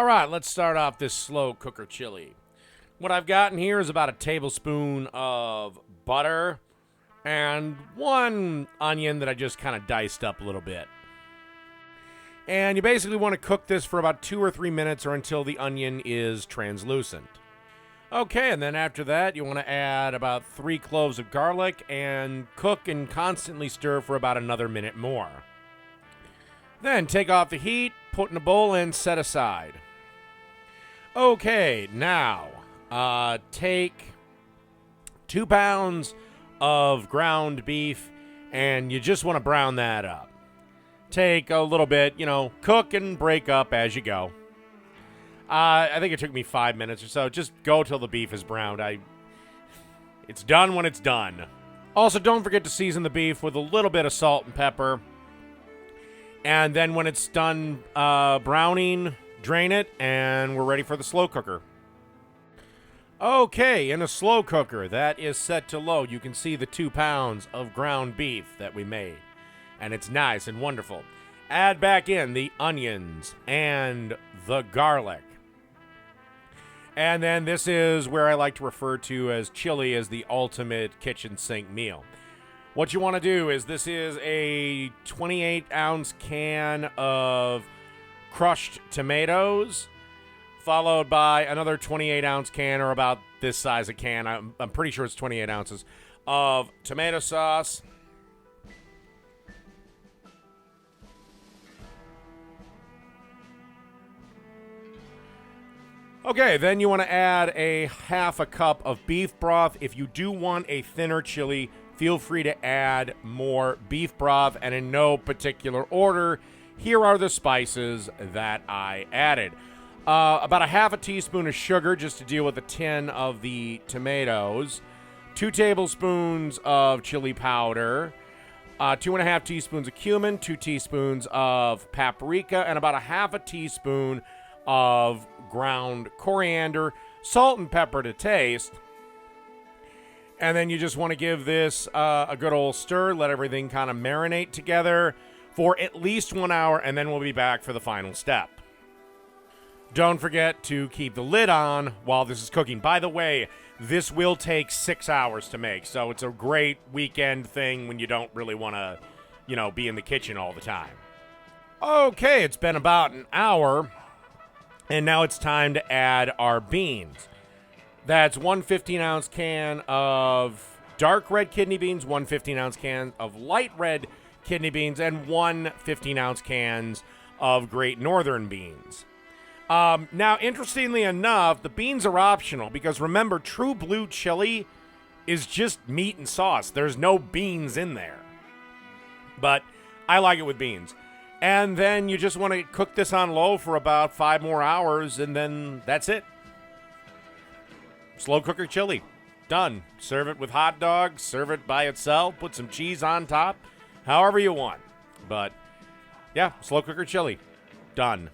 All right, let's start off this slow cooker chili. What I've got in here is about a tablespoon of butter and one onion that I just kind of diced up a little bit. And you basically want to cook this for about 2 or 3 minutes or until the onion is translucent. Okay, and then after that, you want to add about 3 cloves of garlic and cook and constantly stir for about another minute more. Then take off the heat, put in a bowl, and set aside. Okay, now take 2 pounds of ground beef, and you just want to brown that up. Take a little bit, cook and break up as you go. I think it took me 5 minutes or so. Just go till the beef is browned. It's done when it's done. Also, don't forget to season the beef with a little bit of salt and pepper. And then when it's done browning, drain it, and we're ready for the slow cooker. Okay, in a slow cooker that is set to low, you can see the 2 pounds of ground beef that we made. And it's nice and wonderful. Add back in the onions and the garlic. And then this is where I like to refer to as chili as the ultimate kitchen sink meal. What you want to do is this is a 28-ounce can of crushed tomatoes, followed by another 28-ounce can, or about this size of can, I'm pretty sure it's 28 ounces, of tomato sauce. Okay, then you want to add a half a cup of beef broth. If you do want a thinner chili, feel free to add more beef broth, and in no particular order, here are the spices that I added. About a half a teaspoon of sugar just to deal with the tin of the tomatoes, 2 tablespoons of chili powder, 2.5 teaspoons of cumin, 2 teaspoons of paprika, and about a half a teaspoon of ground coriander, salt and pepper to taste. And then you just want to give this a good old stir, let everything kind of marinate together for at least 1 hour, and then we'll be back for the final step. Don't forget to keep the lid on while this is cooking. By the way, this will take 6 hours to make, so it's a great weekend thing when you don't really want to, be in the kitchen all the time. Okay, it's been about an hour, and now it's time to add our beans. That's 1 15-ounce can of dark red kidney beans, 1 15-ounce can of light red kidney beans, and 1 15-ounce cans of Great Northern beans. Now, interestingly enough, the beans are optional because remember, true blue chili is just meat and sauce. There's no beans in there. But I like it with beans. And then you just want to cook this on low for about 5 more hours, and then that's it. Slow cooker chili. Done. Serve it with hot dogs, serve it by itself, put some cheese on top, however you want. But, yeah, slow cooker chili. Done.